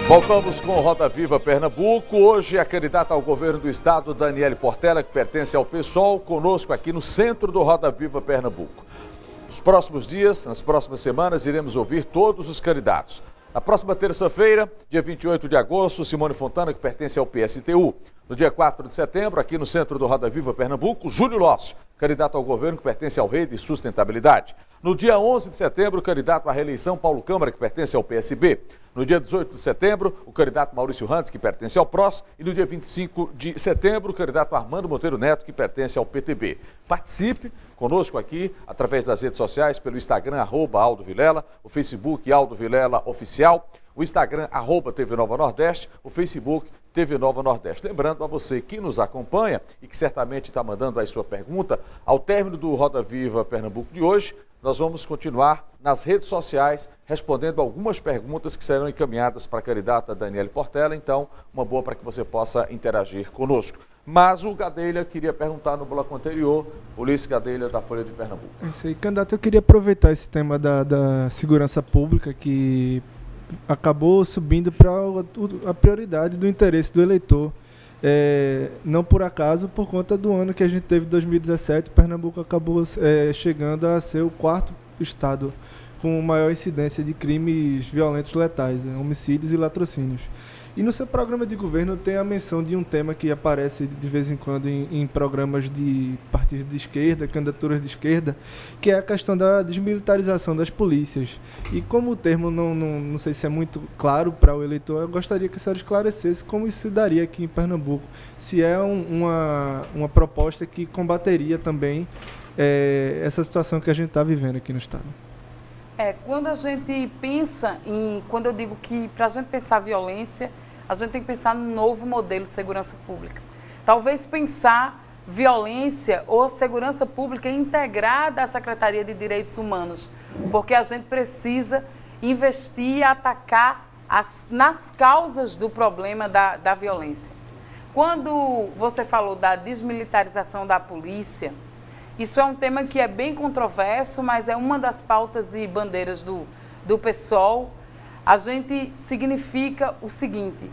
Voltamos com o Roda Viva Pernambuco. Hoje a candidata ao governo do estado, Daniele Portela, que pertence ao PSOL, conosco aqui no centro do Roda Viva Pernambuco. Nos próximos dias, nas próximas semanas, iremos ouvir todos os candidatos. Na próxima terça-feira, dia 28 de agosto, Simone Fontana, que pertence ao PSTU. No dia 4 de setembro, aqui no centro do Roda Viva Pernambuco, Júlio Lócio, candidato ao governo que pertence ao Rede Sustentabilidade. No dia 11 de setembro, candidato à reeleição, Paulo Câmara, que pertence ao PSB. No dia 18 de setembro, o candidato Maurício Rantes, que pertence ao PROS. E no dia 25 de setembro, o candidato Armando Monteiro Neto, que pertence ao PTB. Participe conosco aqui, através das redes sociais, pelo Instagram, @AldoVilela, o Facebook Aldo Vilela Oficial, o Instagram, @TV Nova Nordeste, o Facebook TV Nova Nordeste. Lembrando a você que nos acompanha e que certamente está mandando aí sua pergunta, ao término do Roda Viva Pernambuco de hoje, nós vamos continuar nas redes sociais respondendo algumas perguntas que serão encaminhadas para a candidata Daniele Portela. Então, uma boa para que você possa interagir conosco. Mas o Gadelha queria perguntar no bloco anterior, Ulisses Gadelha, da Folha de Pernambuco. É isso aí, candidato, eu queria aproveitar esse tema da segurança pública, que acabou subindo para a prioridade do interesse do eleitor. Não por acaso, por conta do ano que a gente teve, 2017, Pernambuco acabou chegando a ser o quarto estado com maior incidência de crimes violentos letais, homicídios e latrocínios. E no seu programa de governo tem a menção de um tema que aparece de vez em quando em programas de partidos de esquerda, candidaturas de esquerda, que é a questão da desmilitarização das polícias. E como o termo não sei se é muito claro para o eleitor, eu gostaria que a senhora esclarecesse como isso se daria aqui em Pernambuco. Se é uma proposta que combateria também essa situação que a gente está vivendo aqui no estado. Quando a gente pensa quando eu digo que para a gente pensar violência, a gente tem que pensar no novo modelo de segurança pública. Talvez pensar violência ou segurança pública integrada à Secretaria de Direitos Humanos, porque a gente precisa investir e atacar nas causas do problema da violência. Quando você falou da desmilitarização da polícia, isso é um tema que é bem controverso, mas é uma das pautas e bandeiras do PSOL. A gente significa o seguinte,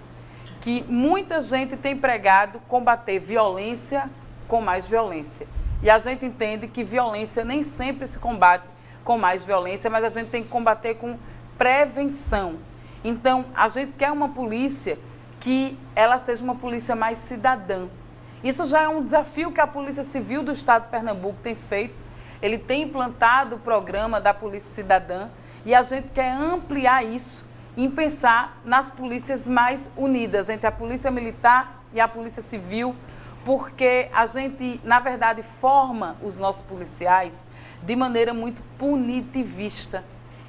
que muita gente tem pregado combater violência com mais violência. E a gente entende que violência nem sempre se combate com mais violência, mas a gente tem que combater com prevenção. Então, a gente quer uma polícia que ela seja uma polícia mais cidadã. Isso já é um desafio que a Polícia Civil do Estado de Pernambuco tem feito. Ele tem implantado o programa da Polícia Cidadã e a gente quer ampliar isso em pensar nas polícias mais unidas, entre a Polícia Militar e a Polícia Civil, porque a gente, na verdade, forma os nossos policiais de maneira muito punitivista.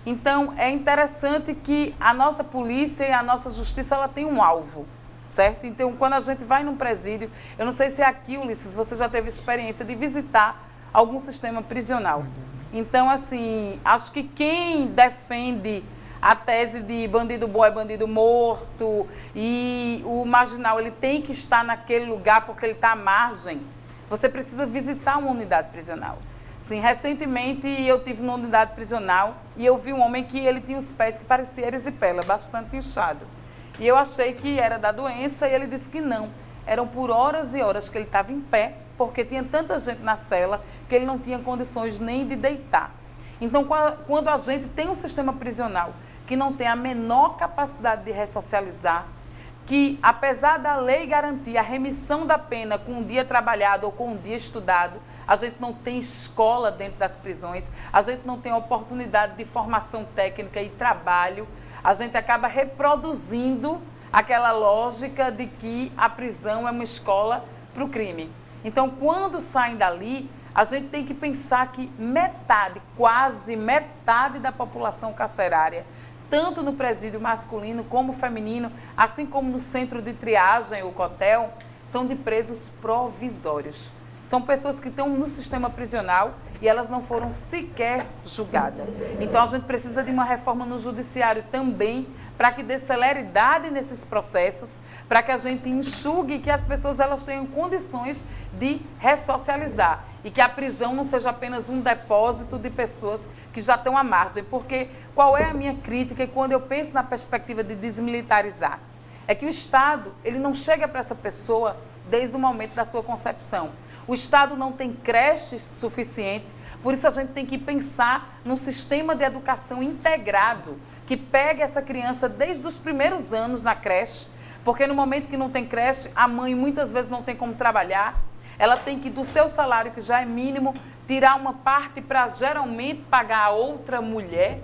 Então, é interessante que a nossa polícia e a nossa justiça, ela tem um alvo. Certo? Então, quando a gente vai num presídio, eu não sei se aqui, Ulisses, você já teve experiência de visitar algum sistema prisional. Então, assim, acho que quem defende a tese de bandido bom é bandido morto e o marginal ele tem que estar naquele lugar porque ele está à margem, você precisa visitar uma unidade prisional. Sim, recentemente eu tive numa unidade prisional e eu vi um homem que ele tinha os pés que pareciam erisipela, bastante inchado. E eu achei que era da doença e ele disse que não. Eram por horas e horas que ele estava em pé, porque tinha tanta gente na cela que ele não tinha condições nem de deitar. Então, quando a gente tem um sistema prisional que não tem a menor capacidade de ressocializar, que apesar da lei garantir a remissão da pena com um dia trabalhado ou com um dia estudado, a gente não tem escola dentro das prisões, a gente não tem oportunidade de formação técnica e trabalho, a gente acaba reproduzindo aquela lógica de que a prisão é uma escola para o crime. Então, quando saem dali, a gente tem que pensar que metade, quase metade da população carcerária, tanto no presídio masculino como feminino, assim como no centro de triagem, o COTEL, são de presos provisórios. São pessoas que estão no sistema prisional e elas não foram sequer julgadas. Então, a gente precisa de uma reforma no judiciário também, para que dê celeridade nesses processos, para que a gente enxugue e que as pessoas elas tenham condições de ressocializar. E que a prisão não seja apenas um depósito de pessoas que já estão à margem. Porque qual é a minha crítica, e quando eu penso na perspectiva de desmilitarizar? É que o Estado, ele não chega para essa pessoa desde o momento da sua concepção. O Estado não tem creches suficiente, por isso a gente tem que pensar num sistema de educação integrado, que pegue essa criança desde os primeiros anos na creche, porque no momento que não tem creche, a mãe muitas vezes não tem como trabalhar, ela tem que, do seu salário, que já é mínimo, tirar uma parte para geralmente pagar a outra mulher.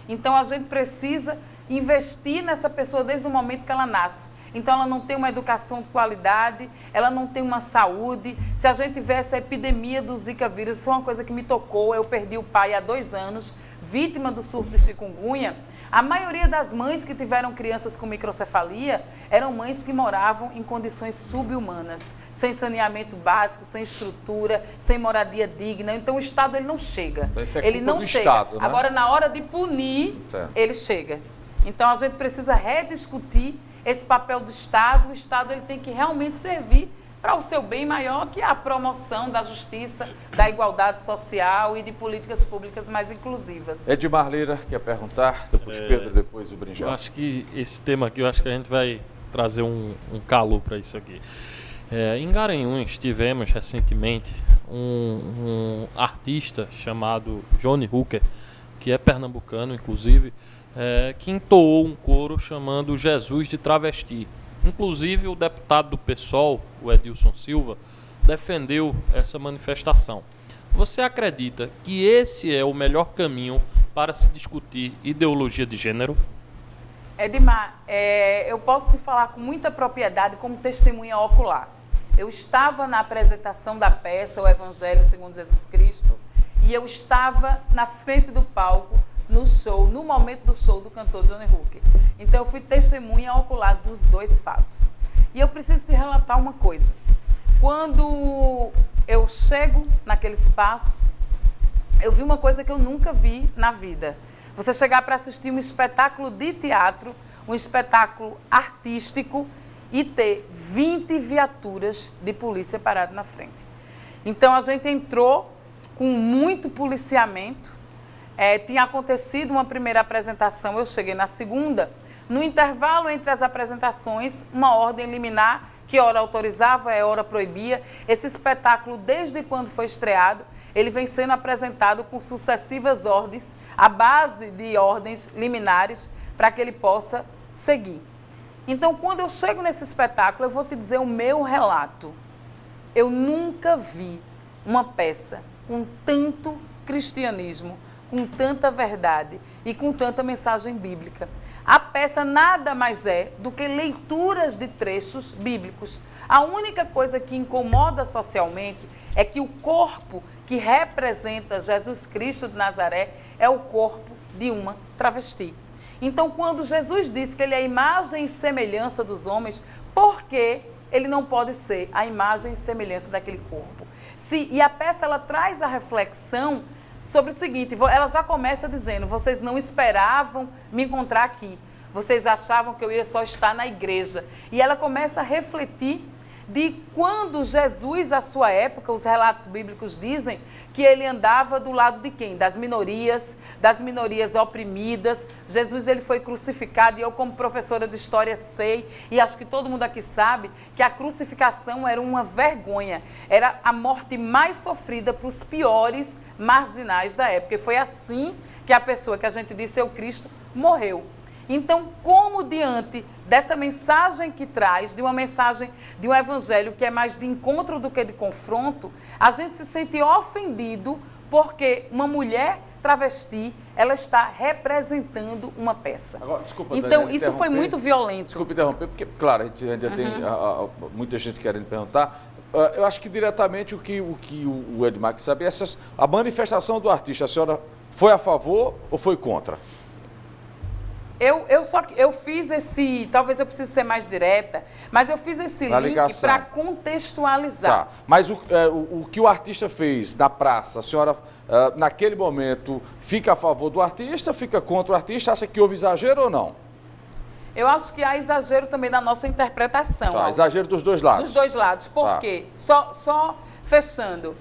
Então a gente precisa investir nessa pessoa desde o momento que ela nasce. Então ela não tem uma educação de qualidade, ela não tem uma saúde. Se a gente tivesse a epidemia do Zika vírus, isso é uma coisa que me tocou, eu perdi o pai há 2 anos, vítima do surto de chikungunya. A maioria das mães que tiveram crianças com microcefalia eram mães que moravam em condições subhumanas, sem saneamento básico, sem estrutura, sem moradia digna. Então o Estado ele não chega. Então, isso é ele culpa não do chega. Estado, né? Agora, na hora de punir, ele chega. Então a gente precisa rediscutir esse papel do Estado. O Estado ele tem que realmente servir para o seu bem maior, que é a promoção da justiça, da igualdade social e de políticas públicas mais inclusivas. Edmar Lira quer perguntar, depois Pedro, depois o Brinjal. Eu acho que esse tema aqui, eu acho que a gente vai trazer um calor para isso aqui. Em Garanhuns tivemos recentemente um artista chamado Johnny Hooker, que é pernambucano, inclusive, que entoou um coro chamando Jesus de travesti. Inclusive, o deputado do PSOL, o Edilson Silva, defendeu essa manifestação. Você acredita que esse é o melhor caminho para se discutir ideologia de gênero? Edmar, eu posso te falar com muita propriedade como testemunha ocular. Eu estava na apresentação da peça, O Evangelho segundo Jesus Cristo, e eu estava na frente do palco, no momento do show do cantor Johnny Hooker. Então, eu fui testemunha ocular dos 2 fatos. E eu preciso te relatar uma coisa. Quando eu chego naquele espaço, eu vi uma coisa que eu nunca vi na vida. Você chegar para assistir um espetáculo de teatro, um espetáculo artístico, e ter 20 viaturas de polícia paradas na frente. Então, a gente entrou com muito policiamento. Tinha acontecido uma primeira apresentação, eu cheguei na segunda. No intervalo entre as apresentações, uma ordem liminar, que hora autorizava, hora proibia. Esse espetáculo, desde quando foi estreado, ele vem sendo apresentado com sucessivas ordens, à base de ordens liminares, para que ele possa seguir. Então, quando eu chego nesse espetáculo, eu vou te dizer o meu relato. Eu nunca vi uma peça com tanto cristianismo, com tanta verdade e com tanta mensagem bíblica. A peça nada mais é do que leituras de trechos bíblicos. A única coisa que incomoda socialmente é que o corpo que representa Jesus Cristo de Nazaré é o corpo de uma travesti. Então, quando Jesus diz que ele é a imagem e semelhança dos homens, por que ele não pode ser a imagem e semelhança daquele corpo? E a peça ela traz a reflexão sobre o seguinte, ela já começa dizendo, vocês não esperavam me encontrar aqui, vocês achavam que eu ia só estar na igreja. E ela começa a refletir de quando Jesus, à sua época, os relatos bíblicos dizem que ele andava do lado de quem? Das minorias oprimidas. Jesus ele foi crucificado e eu, como professora de história, sei, e acho que todo mundo aqui sabe, que a crucificação era uma vergonha. Era a morte mais sofrida para os piores marginais da época. E foi assim que a pessoa que a gente disse é o Cristo morreu. Então, como diante dessa mensagem que traz, de uma mensagem de um evangelho que é mais de encontro do que de confronto, a gente se sente ofendido porque uma mulher travesti, ela está representando uma peça. Agora, desculpa, então, Daniela, isso foi muito violento. Desculpe interromper, porque, claro, a gente ainda tem muita gente querendo perguntar. Eu acho que diretamente o que o Edmar quer saber, a manifestação do artista, a senhora foi a favor ou foi contra? Eu fiz esse, talvez eu precise ser mais direta, mas eu fiz esse Na link ligação. para contextualizar. Tá. Mas o que o artista fez na praça, a senhora, naquele momento, fica a favor do artista, fica contra o artista, acha que houve exagero ou não? Eu acho que há exagero também na nossa interpretação. Tá, exagero dos dois lados. Dos dois lados. Por Tá. quê? Só fechando.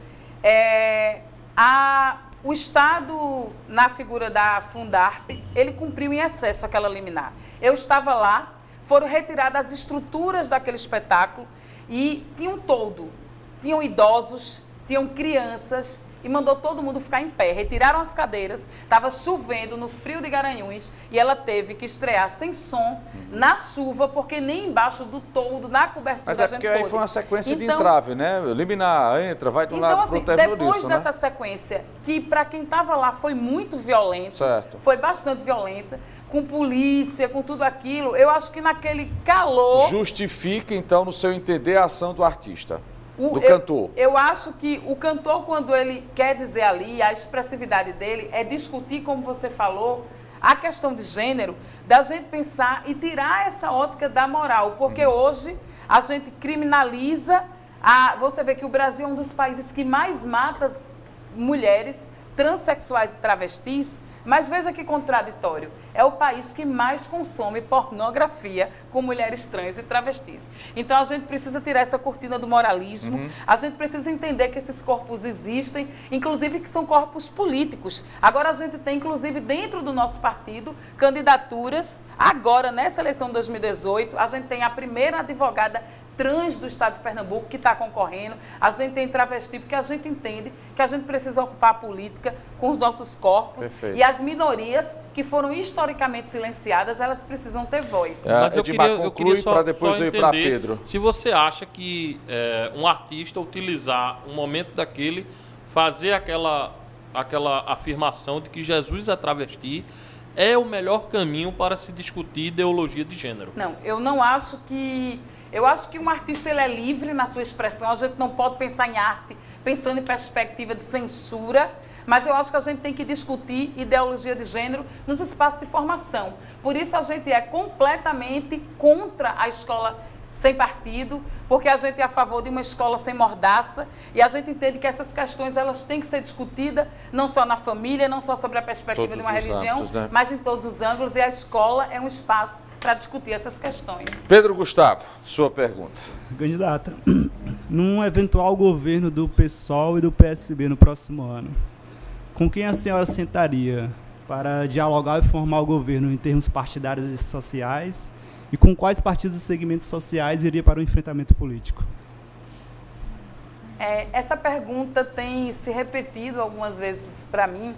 O Estado, na figura da Fundarp, ele cumpriu em excesso aquela liminar. Eu estava lá, foram retiradas as estruturas daquele espetáculo e tinham idosos, tinham crianças e mandou todo mundo ficar em pé. Retiraram as cadeiras, estava chovendo no frio de Garanhuns e ela teve que estrear sem som, na chuva, porque nem embaixo do toldo, na cobertura Mas a é gente porque aí pôde. foi uma sequência de Então, entrave, né? Liminar, entra, vai de um então, lado assim, pro outro, terminou depois nisso, dessa né? sequência, que para quem estava lá foi muito violento, Certo. foi bastante violenta, com polícia, com tudo aquilo, eu acho que naquele calor... Justifica, então, no seu entender, a ação do artista, do cantor. Eu acho que o cantor, quando ele quer dizer ali, a expressividade dele é discutir, como você falou, a questão de gênero, da gente pensar e tirar essa ótica da moral, porque hoje a gente criminaliza, você vê que o Brasil é um dos países que mais mata mulheres transexuais e travestis, mas veja que contraditório, é o país que mais consome pornografia com mulheres trans e travestis. Então a gente precisa tirar essa cortina do moralismo, a gente precisa entender que esses corpos existem, inclusive que são corpos políticos. Agora a gente tem, inclusive, dentro do nosso partido, candidaturas. Agora, nessa eleição de 2018, a gente tem a primeira advogada trans do estado de Pernambuco que está concorrendo, a gente tem travesti, porque a gente entende que a gente precisa ocupar a política com os nossos corpos. Perfeito. E as minorias que foram historicamente silenciadas, elas precisam ter voz. Mas eu Edmar, queria conclui só, para depois só eu ir para entender Pedro. se você acha que um artista utilizar um momento daquele, fazer aquela afirmação de que Jesus é travesti, é o melhor caminho para se discutir ideologia de gênero. Não, eu não acho que... Eu acho que um artista ele é livre na sua expressão, a gente não pode pensar em arte pensando em perspectiva de censura, mas eu acho que a gente tem que discutir ideologia de gênero nos espaços de formação. Por isso a gente é completamente contra a escola sem partido, porque a gente é a favor de uma escola sem mordaça e a gente entende que essas questões elas têm que ser discutidas não só na família, não só sobre a perspectiva Todos de uma os religião, âmbitos, né? mas em todos os ângulos, e a escola é um espaço para discutir essas questões. Pedro Gustavo, sua pergunta. Candidata, num eventual governo do PSOL e do PSB no próximo ano, com quem a senhora sentaria para dialogar e formar o governo em termos partidários e sociais? E com quais partidos e segmentos sociais iria para o enfrentamento político? Essa pergunta tem se repetido algumas vezes para mim,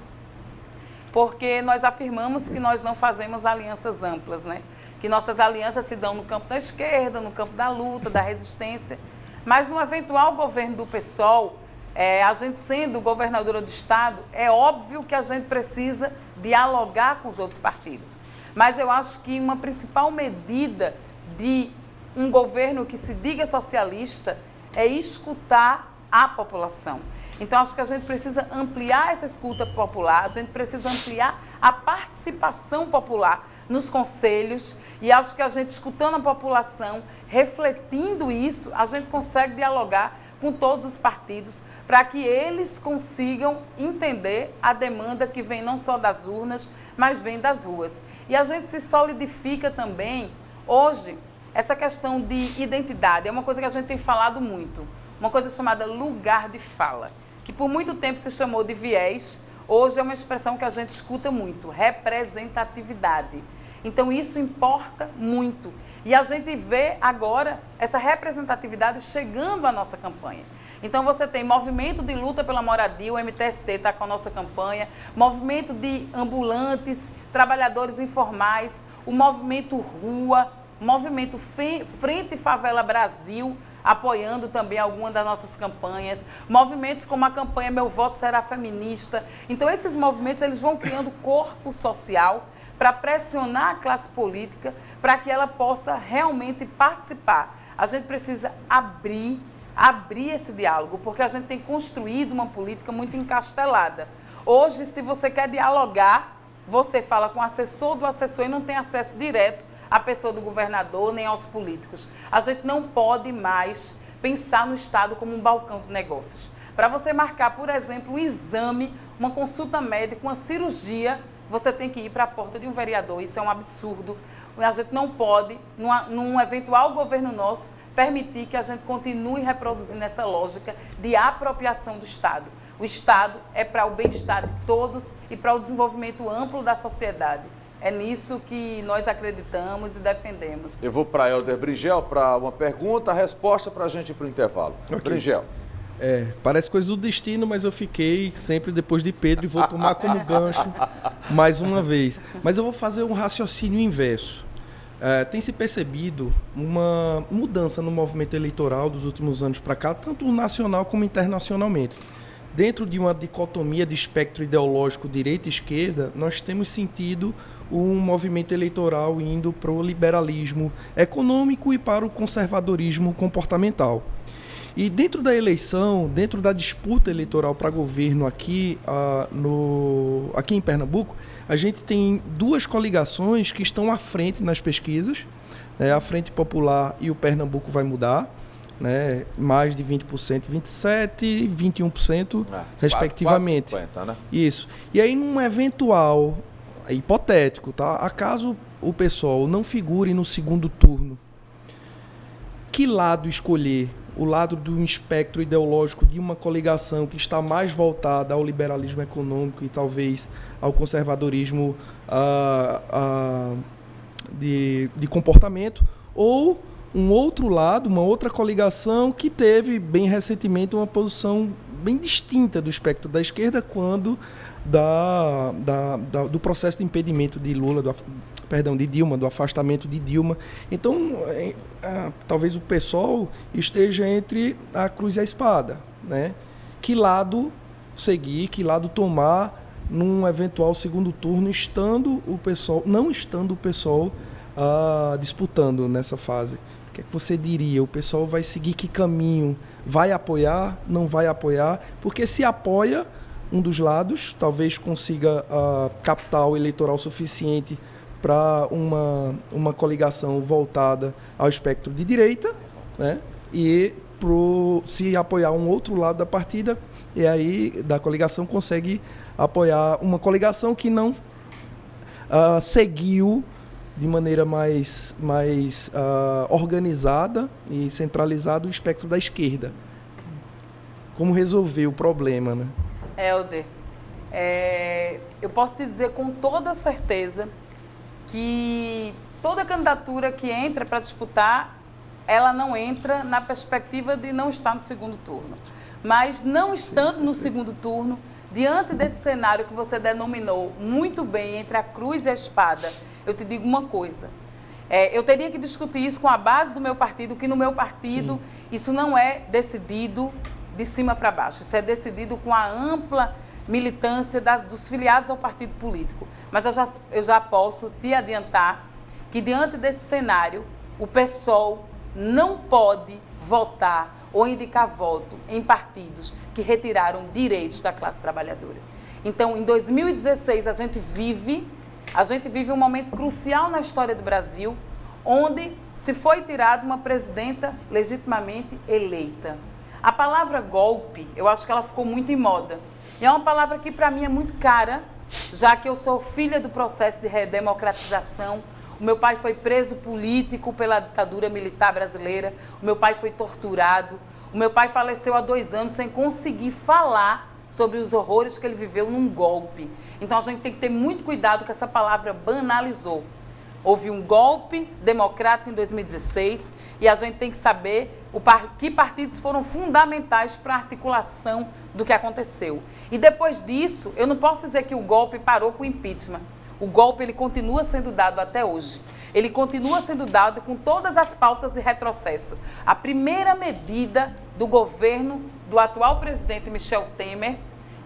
porque nós afirmamos que nós não fazemos alianças amplas, né? Que nossas alianças se dão no campo da esquerda, no campo da luta, da resistência, mas no eventual governo do PSOL, a gente sendo governadora do Estado, é óbvio que a gente precisa dialogar com os outros partidos. Mas eu acho que uma principal medida de um governo que se diga socialista é escutar a população. Então, acho que a gente precisa ampliar essa escuta popular, a gente precisa ampliar a participação popular nos conselhos e acho que a gente, escutando a população, refletindo isso, a gente consegue dialogar com todos os partidos para que eles consigam entender a demanda que vem não só das urnas, mas vem das ruas. E a gente se solidifica também, hoje, essa questão de identidade, é uma coisa que a gente tem falado muito, uma coisa chamada lugar de fala, que por muito tempo se chamou de viés, hoje é uma expressão que a gente escuta muito, representatividade. Então isso importa muito. E a gente vê agora essa representatividade chegando à nossa campanha. Então você tem movimento de luta pela moradia, o MTST está com a nossa campanha, movimento de ambulantes, trabalhadores informais, o movimento Rua, o movimento Frente Favela Brasil, apoiando também algumas das nossas campanhas, movimentos como a campanha Meu Voto Será Feminista. Então esses movimentos eles vão criando corpo social para pressionar a classe política para que ela possa realmente participar. A gente precisa abrir esse diálogo, porque a gente tem construído uma política muito encastelada. Hoje, se você quer dialogar, você fala com o assessor do assessor e não tem acesso direto à pessoa do governador nem aos políticos. A gente não pode mais pensar no Estado como um balcão de negócios. Para você marcar, por exemplo, um exame, uma consulta médica, uma cirurgia, você tem que ir para a porta de um vereador. Isso é um absurdo. A gente não pode, num eventual governo nosso, permitir que a gente continue reproduzindo essa lógica de apropriação do Estado. O Estado é para o bem-estar de todos e para o desenvolvimento amplo da sociedade. É nisso que nós acreditamos e defendemos. Eu vou para Helder Bringel para uma pergunta, a resposta para a gente ir para o intervalo. Okay. Bringel. Parece coisa do destino, mas eu fiquei sempre depois de Pedro e vou tomar como gancho mais uma vez. Mas eu vou fazer um raciocínio inverso. Tem se percebido uma mudança no movimento eleitoral dos últimos anos para cá, tanto nacional como internacionalmente. Dentro de uma dicotomia de espectro ideológico direita e esquerda, nós temos sentido um movimento eleitoral indo para o liberalismo econômico e para o conservadorismo comportamental. E dentro da eleição, dentro da disputa eleitoral para governo aqui em Pernambuco, a gente tem duas coligações que estão à frente nas pesquisas, né? A Frente Popular e o Pernambuco Vai Mudar, né? Mais de 20%, 27% e 21%, respectivamente. Quase 50%, né? Isso. E aí, num eventual, hipotético, tá? Acaso o PSOL não figure no segundo turno, que lado escolher? O lado do espectro ideológico de uma coligação que está mais voltada ao liberalismo econômico e talvez ao conservadorismo de comportamento, ou um outro lado, uma outra coligação que teve bem recentemente uma posição bem distinta do espectro da esquerda quando do processo de impedimento de Lula, de Dilma, do afastamento de Dilma. Então, talvez o PSOL esteja entre a cruz e a espada, né? Que lado seguir, que lado tomar num eventual segundo turno, não estando o PSOL disputando nessa fase. O que é que você diria? O PSOL vai seguir que caminho? Vai apoiar? Não vai apoiar? Porque se apoia um dos lados, talvez consiga capital eleitoral suficiente para uma coligação voltada ao espectro de direita, né? E se apoiar um outro lado da partida, e aí da coligação consegue apoiar uma coligação que não seguiu de maneira mais organizada e centralizada o espectro da esquerda. Como resolver o problema, né? Helder, eu posso te dizer com toda certeza que toda candidatura que entra para disputar, ela não entra na perspectiva de não estar no segundo turno. Mas não estando no segundo turno, diante desse cenário que você denominou muito bem entre a cruz e a espada, eu te digo uma coisa. Eu teria que discutir isso com a base do meu partido, que no meu partido Sim. Isso não é decidido de cima para baixo. Isso é decidido com a ampla militância dos filiados ao partido político. Mas eu já posso te adiantar que, diante desse cenário, o PSOL não pode votar ou indicar voto em partidos que retiraram direitos da classe trabalhadora. Então, em 2016, a gente vive um momento crucial na história do Brasil, onde se foi tirada uma presidenta legitimamente eleita. A palavra golpe, eu acho que ela ficou muito em moda. E é uma palavra que, para mim, é muito cara, já que eu sou filha do processo de redemocratização. O meu pai foi preso político pela ditadura militar brasileira. O meu pai foi torturado. O meu pai faleceu há 2 anos sem conseguir falar sobre os horrores que ele viveu num golpe. Então, a gente tem que ter muito cuidado com essa palavra banalizou. Houve um golpe democrático em 2016 e a gente tem que saber que partidos foram fundamentais para a articulação do que aconteceu. E depois disso, eu não posso dizer que o golpe parou com o impeachment. O golpe ele continua sendo dado até hoje. Ele continua sendo dado com todas as pautas de retrocesso. A primeira medida do governo do atual presidente Michel Temer,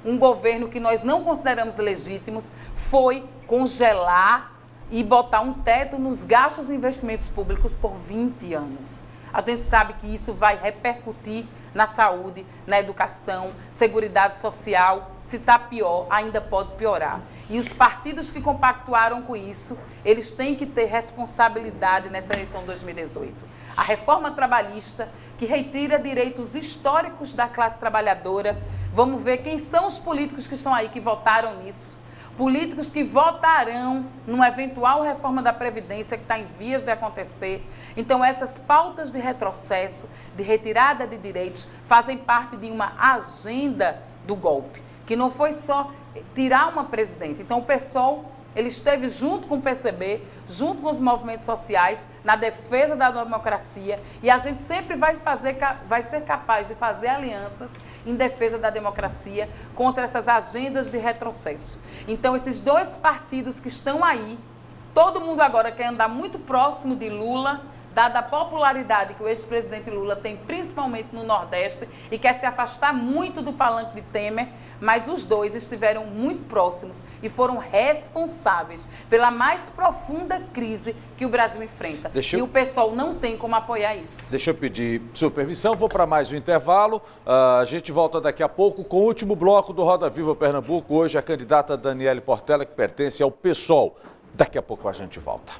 um governo que nós não consideramos legítimos, foi congelar e botar um teto nos gastos e investimentos públicos por 20 anos. A gente sabe que isso vai repercutir na saúde, na educação, seguridade social. Se está pior, ainda pode piorar. E os partidos que compactuaram com isso, eles têm que ter responsabilidade nessa eleição de 2018. A reforma trabalhista, que retira direitos históricos da classe trabalhadora. Vamos ver quem são os políticos que estão aí, que votaram nisso. Políticos que votarão numa eventual reforma da Previdência que está em vias de acontecer. Então, essas pautas de retrocesso, de retirada de direitos, fazem parte de uma agenda do golpe, que não foi só tirar uma presidente. Então, o PSOL, ele esteve junto com o PCB, junto com os movimentos sociais, na defesa da democracia, e a gente sempre vai ser capaz de fazer alianças em defesa da democracia contra essas agendas de retrocesso. Então, esses dois partidos que estão aí, todo mundo agora quer andar muito próximo de Lula, dada a popularidade que o ex-presidente Lula tem, principalmente no Nordeste, e quer se afastar muito do palanque de Temer, mas os dois estiveram muito próximos e foram responsáveis pela mais profunda crise que o Brasil enfrenta. E o PSOL não tem como apoiar isso. Deixa eu pedir sua permissão, vou para mais um intervalo. A gente volta daqui a pouco com o último bloco do Roda Viva Pernambuco. Hoje a candidata Daniele Portela, que pertence ao PSOL. Daqui a pouco a gente volta.